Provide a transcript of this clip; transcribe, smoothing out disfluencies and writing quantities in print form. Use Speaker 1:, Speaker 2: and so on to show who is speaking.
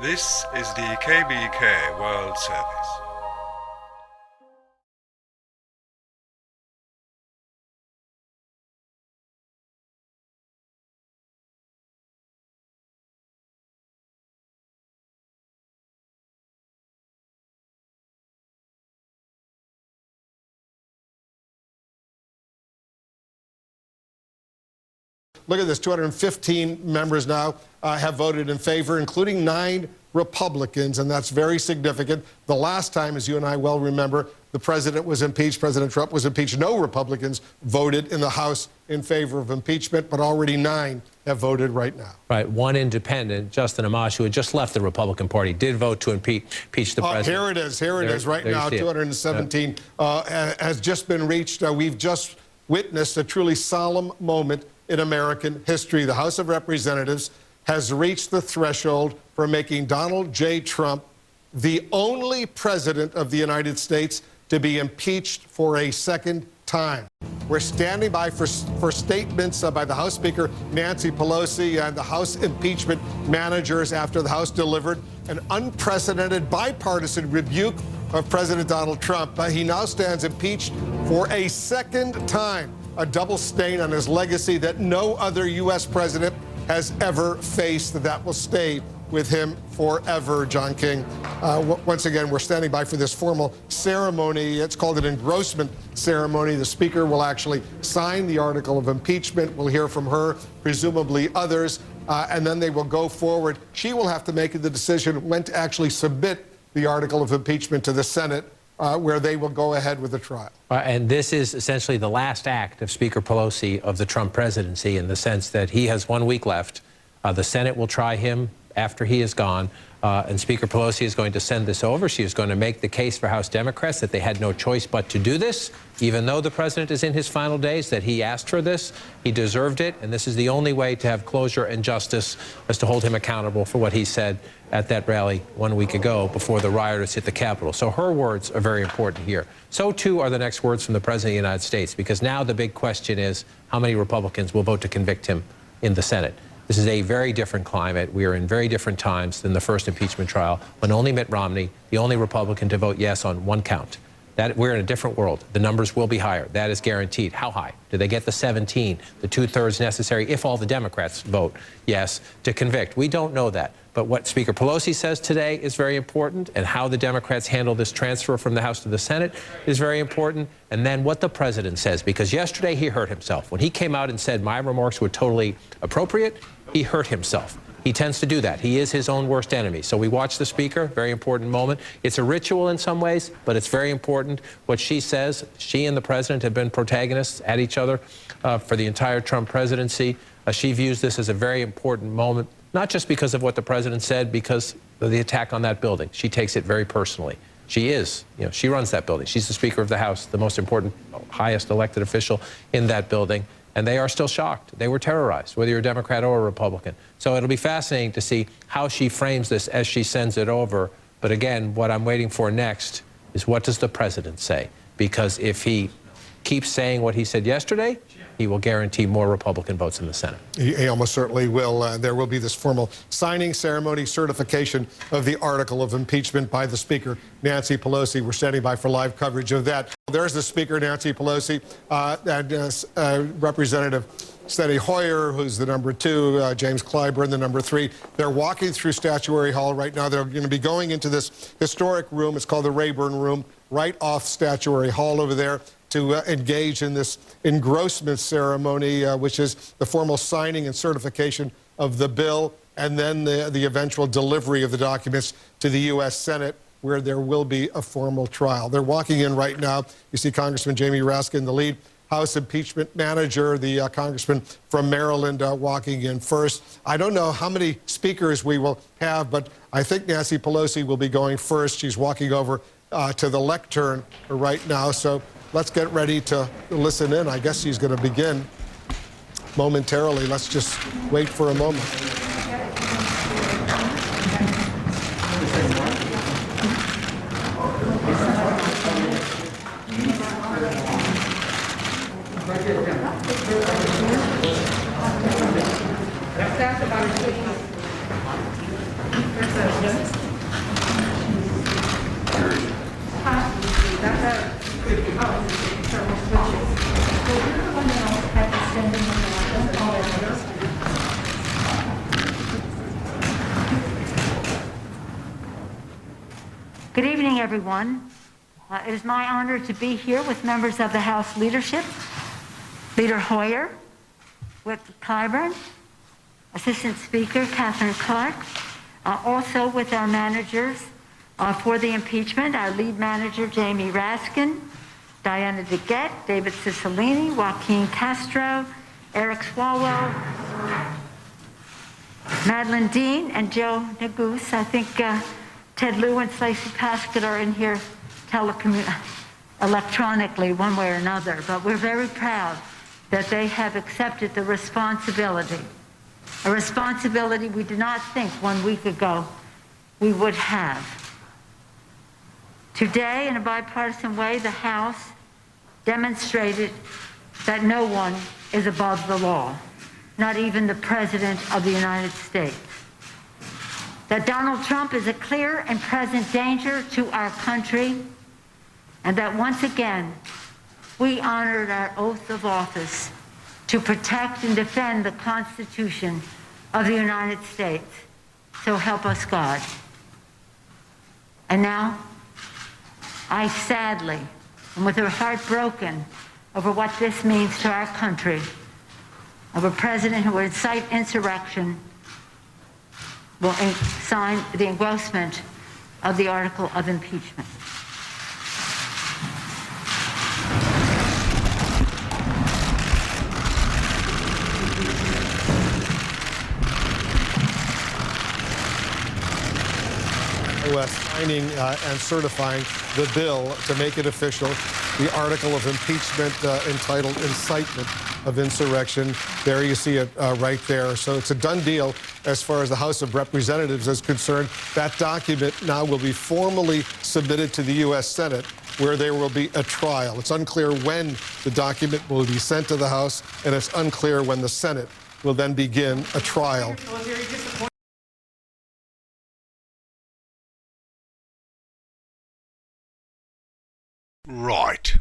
Speaker 1: This is the KBK World Service.
Speaker 2: Look at this, 215 members now have voted in favor, including 9 Republicans, and that's very significant. The last time, as you and I well remember, the president was impeached, President Trump was impeached, no Republicans voted in the House in favor of impeachment, but already 9 have voted right now.
Speaker 3: Right, one independent, Justin Amash, who had just left the Republican Party, did vote to impeach the president.
Speaker 2: Here it is right now, 217 has just been reached. We've just witnessed a truly solemn moment in American history. The House of Representatives has reached the threshold for making Donald J. Trump the only president of the United States to be impeached for a second time. We're standing by for statements by the House Speaker Nancy Pelosi and the House impeachment managers after the House delivered an unprecedented bipartisan rebuke of President Donald Trump. He now stands impeached for a second time, a double stain on his legacy that no other U.S. president has ever faced. That will stay with him forever, John King. Once again, we're standing by for this formal ceremony. It's called an engrossment ceremony. The Speaker will actually sign the article of impeachment. We'll hear from her, presumably others, and then they will go forward. She will have to make the decision when to actually submit the article of impeachment to the Senate, where they will go ahead with the trial.
Speaker 3: And this is essentially the last act of Speaker Pelosi of the Trump presidency, in the sense that he has 1 week left. The Senate will try him after he is gone, and Speaker Pelosi is going to send this over. She is going to make the case for House Democrats that they had no choice but to do this, even though the president is in his final days, that he asked for this, he deserved it, and this is the only way to have closure and justice, is to hold him accountable for what he said at that rally 1 week ago before the rioters hit the Capitol. So her words are very important here. So too are the next words from the President of the United States, because now the big question is how many Republicans will vote to convict him in the Senate. This is a very different climate. We are in very different times than the first impeachment trial, when only Mitt Romney, the only Republican to vote yes on 1 count. We're in a different world. The numbers will be higher. That is guaranteed. How high? Do they get the 17, the 2/3 necessary, if all the Democrats vote yes, to convict? We don't know that. But what Speaker Pelosi says today is very important, and how the Democrats handle this transfer from the House to the Senate is very important, and then what the president says, because yesterday he hurt himself. When he came out and said my remarks were totally appropriate, he hurt himself. He tends to do that. He is his own worst enemy. So we watch the Speaker, very important moment. It's a ritual in some ways, but it's very important what she says. She and the president have been protagonists at each other for the entire Trump presidency. She views this as a very important moment, not just because of what the president said, because of the attack on that building. She takes it very personally. She is, she runs that building. She's the Speaker of the House, the most important, highest elected official in that building. And they are still shocked. They were terrorized, whether you're a Democrat or a Republican. So it'll be fascinating to see how she frames this as she sends it over. But again, what I'm waiting for next is, what does the president say? Because if he keeps saying what he said yesterday, he will guarantee more Republican votes in the Senate.
Speaker 2: He almost certainly will. There will be this formal signing ceremony, certification of the article of impeachment by the Speaker, Nancy Pelosi. We're standing by for live coverage of that. There's the Speaker, Nancy Pelosi, and Representative Steny Hoyer, who's the number 2, James Clyburn, the number 3. They're walking through Statuary Hall right now. They're going to be going into this historic room. It's called the Rayburn Room, right off Statuary Hall over there, to engage in this engrossment ceremony, which is the formal signing and certification of the bill, and then the eventual delivery of the documents to the U.S. Senate, where there will be a formal trial. They're walking in right now. You see Congressman Jamie Raskin, the lead House impeachment manager, the congressman from Maryland, walking in first. I don't know how many speakers we will have, but I think Nancy Pelosi will be going first. She's walking over to the lectern right now, so let's get ready to listen in. I guess she's going to begin momentarily. Let's just wait for a moment.
Speaker 4: Good evening, everyone. It is my honor to be here with members of the House leadership, Leader Hoyer, Whip Clyburn, Assistant Speaker Catherine Clark, also with our managers for the impeachment, our lead manager Jamie Raskin, Diana DeGette, David Cicilline, Joaquin Castro, Eric Swalwell, Madeline Dean, and Joe Neguse. I think Ted Lieu and Stacey Paskett are in here electronically one way or another, but we're very proud that they have accepted the responsibility, a responsibility we did not think 1 week ago we would have. Today, in a bipartisan way, the House demonstrated that no one is above the law, not even the President of the United States. That Donald Trump is a clear and present danger to our country, and that once again, we honored our oath of office to protect and defend the Constitution of the United States. So help us God. And now, I sadly, and with a heart broken over what this means to our country, of a president who would incite insurrection, will sign the engrossment of the article of impeachment.
Speaker 2: Signing and certifying the bill to make it official, the article of impeachment entitled Incitement of Insurrection. There you see it right there. So it's a done deal as far as the House of Representatives is concerned. That document now will be formally submitted to the U.S. Senate, where there will be a trial. It's unclear when the document will be sent to the House, and it's unclear when the Senate will then begin a trial.
Speaker 1: Right.